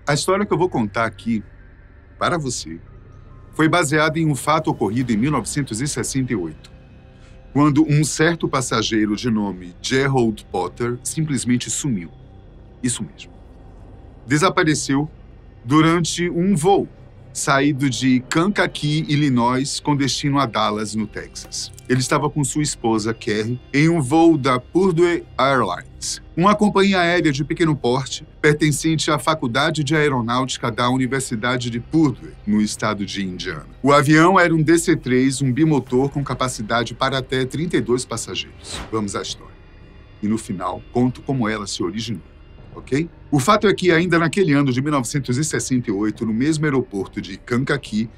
A história que eu vou contar aqui, para você, foi baseada em um fato ocorrido em 1968, quando um certo passageiro de nome Gerald Potter simplesmente sumiu. Isso mesmo. Desapareceu durante um voo saído de Kankakee, Illinois, com destino a Dallas, no Texas. Ele estava com sua esposa, Carrie, em um voo da Purdue Airlines, uma companhia aérea de pequeno porte pertencente à Faculdade de Aeronáutica da Universidade de Purdue, no estado de Indiana. O avião era um DC-3, um bimotor com capacidade para até 32 passageiros. Vamos à história. E no final, conto como ela se originou. Ok? O fato é que, ainda naquele ano de 1968, no mesmo aeroporto de Kankakee,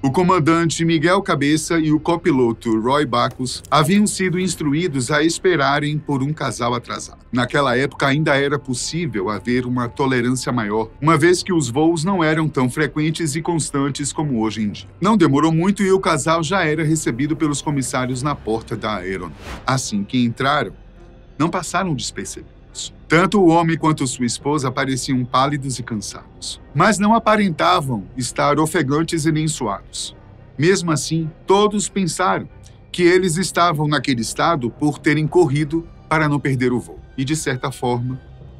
o comandante Miguel Cabeça e o copiloto Roy Backus haviam sido instruídos a esperarem por um casal atrasado. Naquela época, ainda era possível haver uma tolerância maior, uma vez que os voos não eram tão frequentes e constantes como hoje em dia. Não demorou muito e o casal já era recebido pelos comissários na porta da aeronave. Assim que entraram, não passaram despercebidos. Tanto o homem quanto sua esposa pareciam pálidos e cansados, mas não aparentavam estar ofegantes e nem suados. Mesmo assim, todos pensaram que eles estavam naquele estado por terem corrido para não perder o voo. E, de certa forma,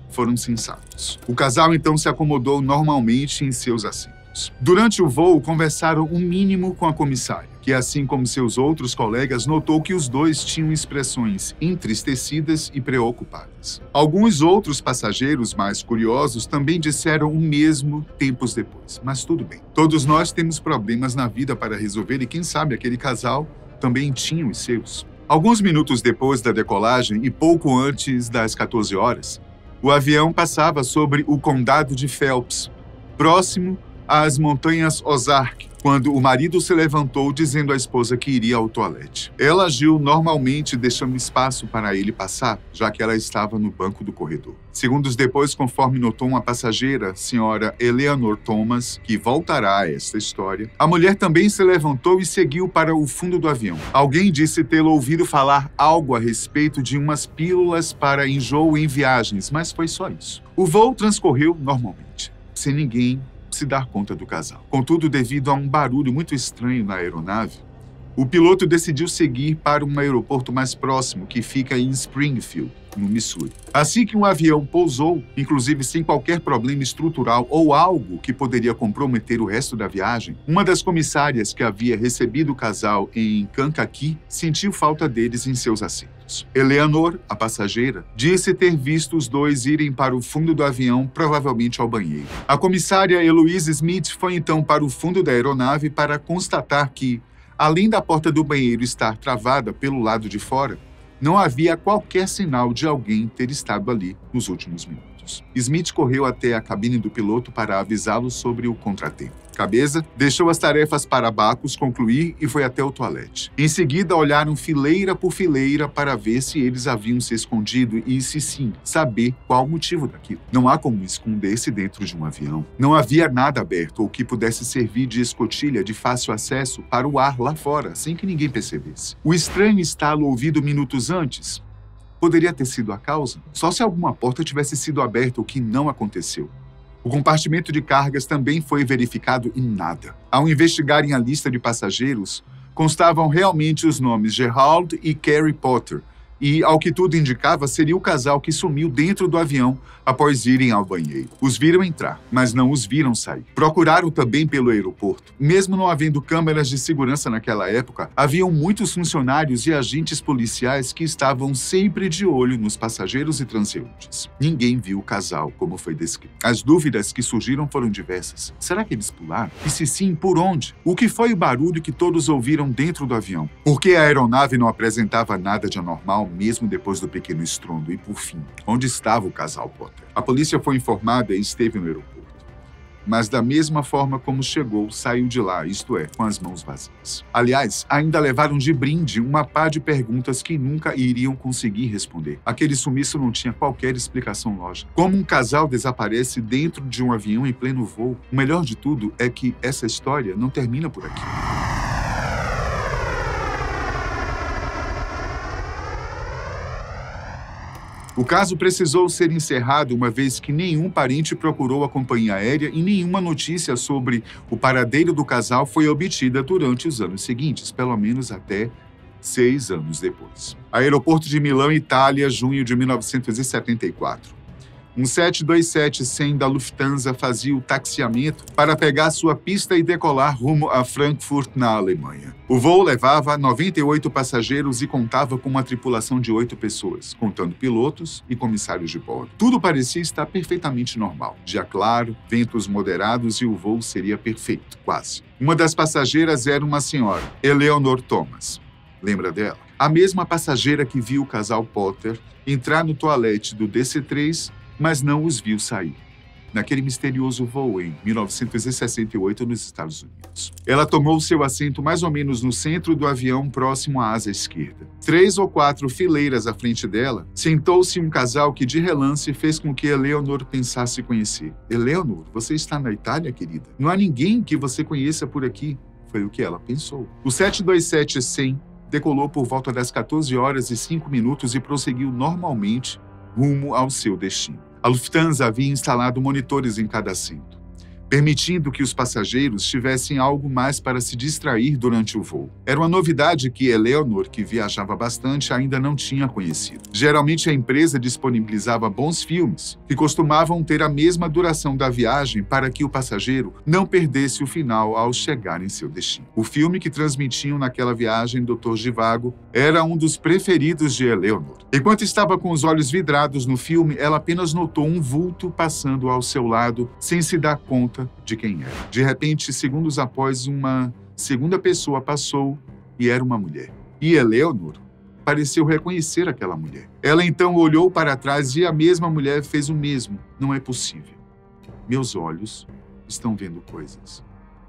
foram sensatos. O casal então se acomodou normalmente em seus assentos. Durante o voo, conversaram um mínimo com a comissária, que, assim como seus outros colegas, notou que os dois tinham expressões entristecidas e preocupadas. Alguns outros passageiros mais curiosos também disseram o mesmo tempos depois. Mas tudo bem. Todos nós temos problemas na vida para resolver e, quem sabe, aquele casal também tinha os seus. Alguns minutos depois da decolagem e pouco antes das 14 horas, o avião passava sobre o condado de Phelps, próximo às montanhas Ozark, quando o marido se levantou dizendo à esposa que iria ao toalete. Ela agiu normalmente, deixando espaço para ele passar, já que ela estava no banco do corredor. Segundos depois, conforme notou uma passageira, senhora Eleanor Thomas, que voltará a esta história, a mulher também se levantou e seguiu para o fundo do avião. Alguém disse tê-lo ouvido falar algo a respeito de umas pílulas para enjoo em viagens, mas foi só isso. O voo transcorreu normalmente, sem ninguém se dar conta do casal. Contudo, devido a um barulho muito estranho na aeronave, o piloto decidiu seguir para um aeroporto mais próximo, que fica em Springfield, no Missouri. Assim que o avião pousou, inclusive sem qualquer problema estrutural ou algo que poderia comprometer o resto da viagem, uma das comissárias que havia recebido o casal em Kankakee sentiu falta deles em seus assentos. Eleanor, a passageira, disse ter visto os dois irem para o fundo do avião, provavelmente ao banheiro. A comissária Eloise Smith foi então para o fundo da aeronave para constatar que, além da porta do banheiro estar travada pelo lado de fora, não havia qualquer sinal de alguém ter estado ali nos últimos minutos. Smith correu até a cabine do piloto para avisá-lo sobre o contratempo. Cabeça deixou as tarefas para Backus concluir e foi até o toalete. Em seguida, olharam fileira por fileira para ver se eles haviam se escondido e, se sim, saber qual o motivo daquilo. Não há como esconder-se dentro de um avião. Não havia nada aberto ou que pudesse servir de escotilha de fácil acesso para o ar lá fora, sem que ninguém percebesse. O estranho estalo ouvido minutos antes poderia ter sido a causa? Só se alguma porta tivesse sido aberta, o que não aconteceu. O compartimento de cargas também foi verificado e nada. Ao investigarem a lista de passageiros, constavam realmente os nomes Gerald e Carrie Potter, e, ao que tudo indicava, seria o casal que sumiu dentro do avião após irem ao banheiro. Os viram entrar, mas não os viram sair. Procuraram também pelo aeroporto. Mesmo não havendo câmeras de segurança naquela época, haviam muitos funcionários e agentes policiais que estavam sempre de olho nos passageiros e transeuntes. Ninguém viu o casal, como foi descrito. As dúvidas que surgiram foram diversas. Será que eles pularam? E se sim, por onde? O que foi o barulho que todos ouviram dentro do avião? Por que a aeronave não apresentava nada de anormal, mesmo depois do pequeno estrondo? E, por fim, onde estava o casal Potter? A polícia foi informada e esteve no aeroporto. Mas, da mesma forma como chegou, saiu de lá, isto é, com as mãos vazias. Aliás, ainda levaram de brinde uma pá de perguntas que nunca iriam conseguir responder. Aquele sumiço não tinha qualquer explicação lógica. Como um casal desaparece dentro de um avião em pleno voo? O melhor de tudo é que essa história não termina por aqui. O caso precisou ser encerrado uma vez que nenhum parente procurou a companhia aérea e nenhuma notícia sobre o paradeiro do casal foi obtida durante os anos seguintes, pelo menos até 6 anos depois. Aeroporto de Milão, Itália, junho de 1974. Um 727-100 da Lufthansa fazia o taxiamento para pegar sua pista e decolar rumo a Frankfurt, na Alemanha. O voo levava 98 passageiros e contava com uma tripulação de 8 pessoas, contando pilotos e comissários de bordo. Tudo parecia estar perfeitamente normal. Dia claro, ventos moderados e o voo seria perfeito, quase. Uma das passageiras era uma senhora, Eleanor Thomas. Lembra dela? A mesma passageira que viu o casal Potter entrar no toalete do DC-3, mas não os viu sair, naquele misterioso voo em 1968 nos Estados Unidos. Ela tomou seu assento mais ou menos no centro do avião, próximo à asa esquerda. 3 ou 4 fileiras à frente dela, sentou-se um casal que de relance fez com que Eleanor pensasse conhecer. Eleanor, você está na Itália, querida? Não há ninguém que você conheça por aqui. Foi o que ela pensou. O 727-100 decolou por volta das 14 horas e 5 minutos e prosseguiu normalmente rumo ao seu destino. A Lufthansa havia instalado monitores em cada assento, permitindo que os passageiros tivessem algo mais para se distrair durante o voo. Era uma novidade que Eleanor, que viajava bastante, ainda não tinha conhecido. Geralmente a empresa disponibilizava bons filmes, que costumavam ter a mesma duração da viagem para que o passageiro não perdesse o final ao chegar em seu destino. O filme que transmitiam naquela viagem, Dr. Zhivago, era um dos preferidos de Eleanor. Enquanto estava com os olhos vidrados no filme, ela apenas notou um vulto passando ao seu lado, sem se dar conta de quem era. De repente, segundos após, uma segunda pessoa passou e era uma mulher. E Eleanor pareceu reconhecer aquela mulher. Ela então olhou para trás e a mesma mulher fez o mesmo. Não é possível. Meus olhos estão vendo coisas,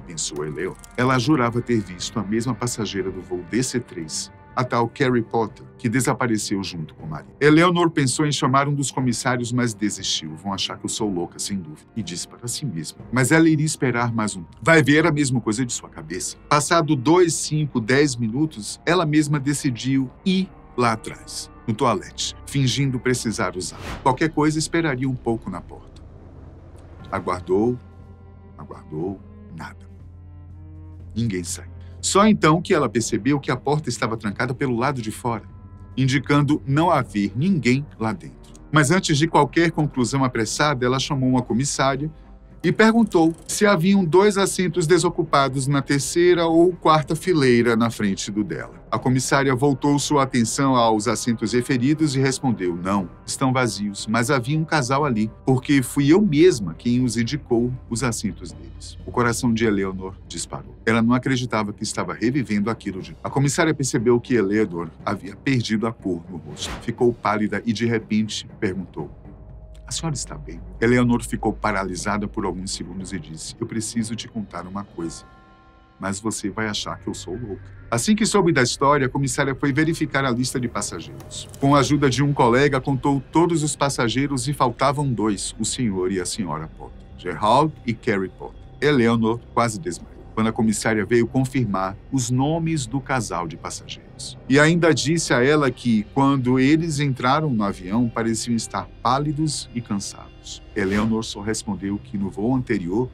pensou Eleanor. Ela jurava ter visto a mesma passageira do voo DC-3, a tal Carrie Potter, que desapareceu junto com Maria. Eleanor pensou em chamar um dos comissários, mas desistiu. Vão achar que eu sou louca, sem dúvida. E disse para si mesma. Mas ela iria esperar mais um. Vai ver a mesma coisa de sua cabeça. Passado 2, 5, 10 minutos, ela mesma decidiu ir lá atrás, no toalete, fingindo precisar usar. Qualquer coisa, esperaria um pouco na porta. Aguardou, nada. Ninguém saiu. Só então que ela percebeu que a porta estava trancada pelo lado de fora, indicando não haver ninguém lá dentro. Mas antes de qualquer conclusão apressada, ela chamou uma comissária e perguntou se haviam 2 assentos desocupados na 3ª ou 4ª fileira na frente do dela. A comissária voltou sua atenção aos assentos referidos e respondeu: não, estão vazios, mas havia um casal ali, porque fui eu mesma quem os indicou os assentos deles. O coração de Eleanor disparou. Ela não acreditava que estava revivendo aquilo de... A comissária percebeu que Eleanor havia perdido a cor no rosto. Ficou pálida e, de repente, perguntou: a senhora está bem? Eleanor ficou paralisada por alguns segundos e disse: eu preciso te contar uma coisa, mas você vai achar que eu sou louca. Assim que soube da história, a comissária foi verificar a lista de passageiros. Com a ajuda de um colega, contou todos os passageiros e faltavam 2, o senhor e a senhora Potter, Gerald e Carrie Potter. Eleanor quase desmaiou quando a comissária veio confirmar os nomes do casal de passageiros. E ainda disse a ela que, quando eles entraram no avião, pareciam estar pálidos e cansados. Eleanor só respondeu que no voo anterior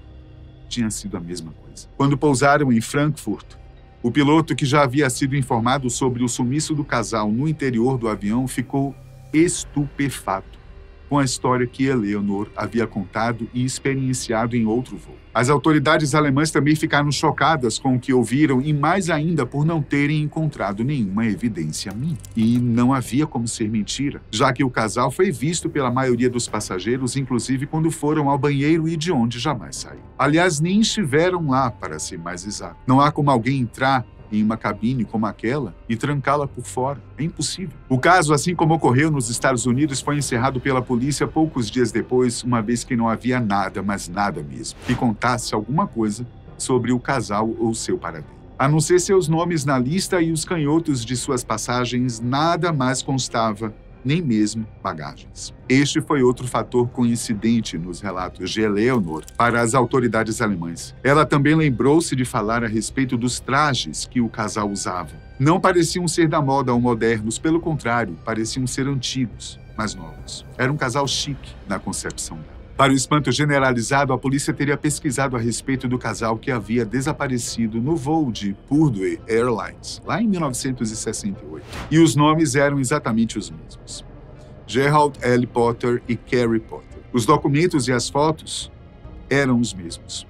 tinha sido a mesma coisa. Quando pousaram em Frankfurt, o piloto, que já havia sido informado sobre o sumiço do casal no interior do avião, ficou estupefato com a história que Eleanor havia contado e experienciado em outro voo. As autoridades alemãs também ficaram chocadas com o que ouviram e mais ainda por não terem encontrado nenhuma evidência mínima. E não havia como ser mentira, já que o casal foi visto pela maioria dos passageiros, inclusive quando foram ao banheiro e de onde jamais saíram. Aliás, nem estiveram lá, para ser mais exato. Não há como alguém entrar em uma cabine como aquela e trancá-la por fora. É impossível. O caso, assim como ocorreu nos Estados Unidos, foi encerrado pela polícia poucos dias depois, uma vez que não havia nada, mas nada mesmo, que contasse alguma coisa sobre o casal ou seu paradeiro. A não ser seus nomes na lista e os canhotos de suas passagens, nada mais constava, nem mesmo bagagens. Este foi outro fator coincidente nos relatos de Eleanor para as autoridades alemãs. Ela também lembrou-se de falar a respeito dos trajes que o casal usava. Não pareciam ser da moda ou modernos, pelo contrário, pareciam ser antigos, mais novos. Era um casal chique na concepção dela. Para o espanto generalizado, a polícia teria pesquisado a respeito do casal que havia desaparecido no voo de Purdue Airlines, lá em 1968. E os nomes eram exatamente os mesmos: Gerald L. Potter e Carrie Potter. Os documentos e as fotos eram os mesmos.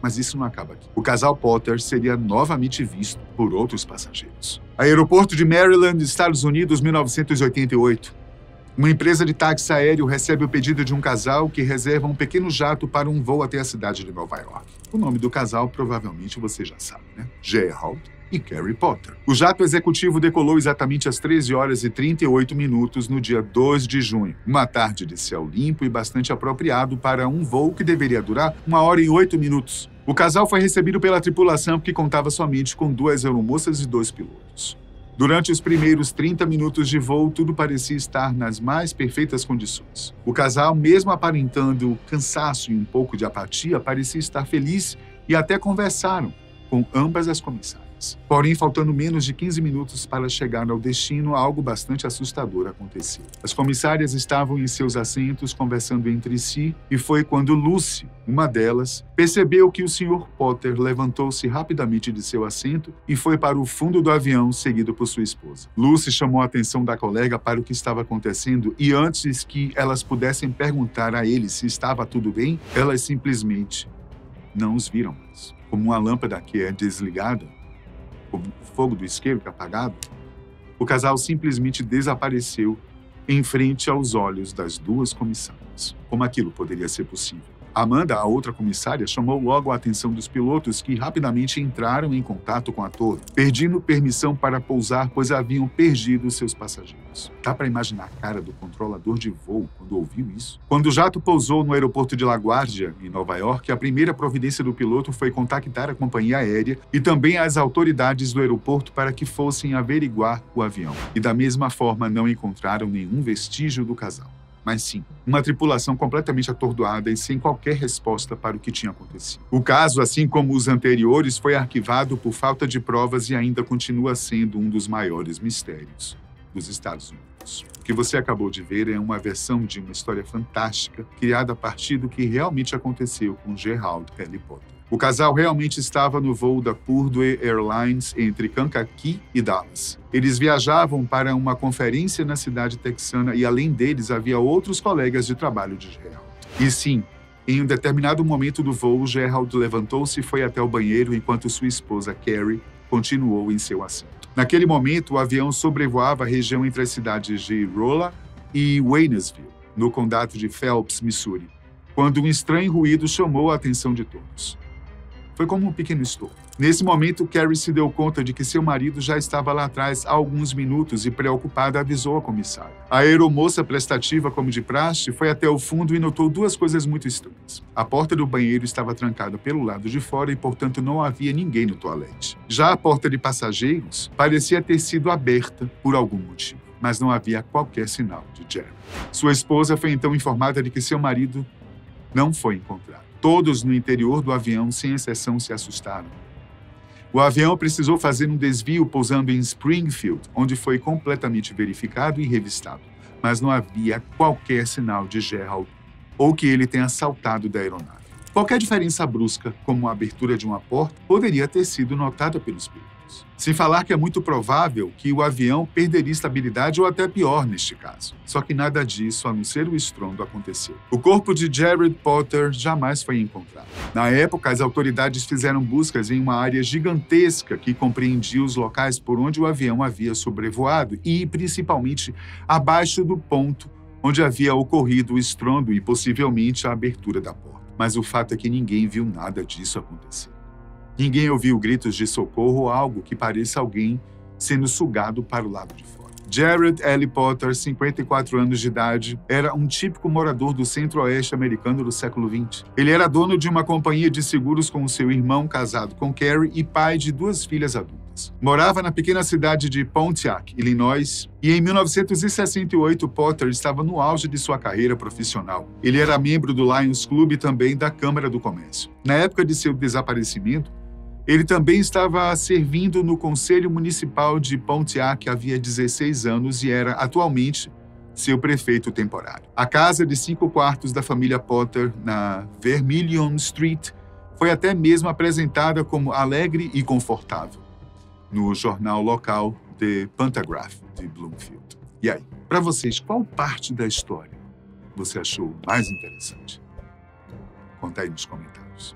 Mas isso não acaba aqui. O casal Potter seria novamente visto por outros passageiros. Aeroporto de Maryland, Estados Unidos, 1988. Uma empresa de táxi aéreo recebe o pedido de um casal que reserva um pequeno jato para um voo até a cidade de Nova York. O nome do casal provavelmente você já sabe, né? Gerald e Carrie Potter. O jato executivo decolou exatamente às 13 horas e 38 minutos no dia 2 de junho, uma tarde de céu limpo e bastante apropriado para um voo que deveria durar 1 hora e 8 minutos. O casal foi recebido pela tripulação, que contava somente com 2 aeromoças e 2 pilotos. Durante os primeiros 30 minutos de voo, tudo parecia estar nas mais perfeitas condições. O casal, mesmo aparentando cansaço e um pouco de apatia, parecia estar feliz e até conversaram com ambas as comissárias. Porém, faltando menos de 15 minutos para chegar ao destino, algo bastante assustador aconteceu. As comissárias estavam em seus assentos conversando entre si e foi quando Lucy, uma delas, percebeu que o Sr. Potter levantou-se rapidamente de seu assento e foi para o fundo do avião, seguido por sua esposa. Lucy chamou a atenção da colega para o que estava acontecendo e antes que elas pudessem perguntar a ele se estava tudo bem, elas simplesmente não os viram mais. Como uma lâmpada que é desligada, como o fogo do isqueiro que é apagado, o casal simplesmente desapareceu em frente aos olhos das 2 comissárias. Como aquilo poderia ser possível? Amanda, a outra comissária, chamou logo a atenção dos pilotos, que rapidamente entraram em contato com a torre, pedindo permissão para pousar, pois haviam perdido seus passageiros. Dá para imaginar a cara do controlador de voo quando ouviu isso? Quando o jato pousou no aeroporto de LaGuardia, em Nova York, a primeira providência do piloto foi contactar a companhia aérea e também as autoridades do aeroporto para que fossem averiguar o avião. E da mesma forma não encontraram nenhum vestígio do casal. Mas sim, uma tripulação completamente atordoada e sem qualquer resposta para o que tinha acontecido. O caso, assim como os anteriores, foi arquivado por falta de provas e ainda continua sendo um dos maiores mistérios dos Estados Unidos. O que você acabou de ver é uma versão de uma história fantástica criada a partir do que realmente aconteceu com Gerald L. Potter. O casal realmente estava no voo da Purdue Airlines entre Kankakee e Dallas. Eles viajavam para uma conferência na cidade texana e, além deles, havia outros colegas de trabalho de Gerald. E sim, em um determinado momento do voo, Gerald levantou-se e foi até o banheiro enquanto sua esposa, Carrie, continuou em seu assento. Naquele momento, o avião sobrevoava a região entre as cidades de Rolla e Waynesville, no condado de Phelps, Missouri, quando um estranho ruído chamou a atenção de todos. Foi como um pequeno estouro. Nesse momento, Carrie se deu conta de que seu marido já estava lá atrás há alguns minutos e, preocupada, avisou a comissária. A aeromoça, prestativa como de praxe, foi até o fundo e notou 2 coisas muito estranhas. A porta do banheiro estava trancada pelo lado de fora e, portanto, não havia ninguém no toalete. Já a porta de passageiros parecia ter sido aberta por algum motivo, mas não havia qualquer sinal de Jerry. Sua esposa foi então informada de que seu marido não foi encontrado. Todos no interior do avião, sem exceção, se assustaram. O avião precisou fazer um desvio pousando em Springfield, onde foi completamente verificado e revistado, mas não havia qualquer sinal de Gerald ou que ele tenha saltado da aeronave. Qualquer diferença brusca, como a abertura de uma porta, poderia ter sido notada pelos pilotos. Sem falar que é muito provável que o avião perderia estabilidade ou até pior neste caso. Só que nada disso, a não ser o estrondo, aconteceu. O corpo de Gerald Potter jamais foi encontrado. Na época, as autoridades fizeram buscas em uma área gigantesca que compreendia os locais por onde o avião havia sobrevoado e, principalmente, abaixo do ponto onde havia ocorrido o estrondo e, possivelmente, a abertura da porta. Mas o fato é que ninguém viu nada disso acontecer. Ninguém ouviu gritos de socorro ou algo que pareça alguém sendo sugado para o lado de fora. Gerald L. Potter, 54 anos de idade, era um típico morador do centro-oeste americano do século XX. Ele era dono de uma companhia de seguros com seu irmão, casado com Carrie, e pai de 2 filhas adultas. Morava na pequena cidade de Pontiac, Illinois, e em 1968 Potter estava no auge de sua carreira profissional. Ele era membro do Lions Club e também da Câmara do Comércio. Na época de seu desaparecimento, ele também estava servindo no Conselho Municipal de Pontiac havia 16 anos e era, atualmente, seu prefeito temporário. A casa de 5 quartos da família Potter, na Vermilion Street, foi até mesmo apresentada como alegre e confortável no jornal local The Pantagraph de Bloomfield. E aí, para vocês, qual parte da história você achou mais interessante? Conta aí nos comentários.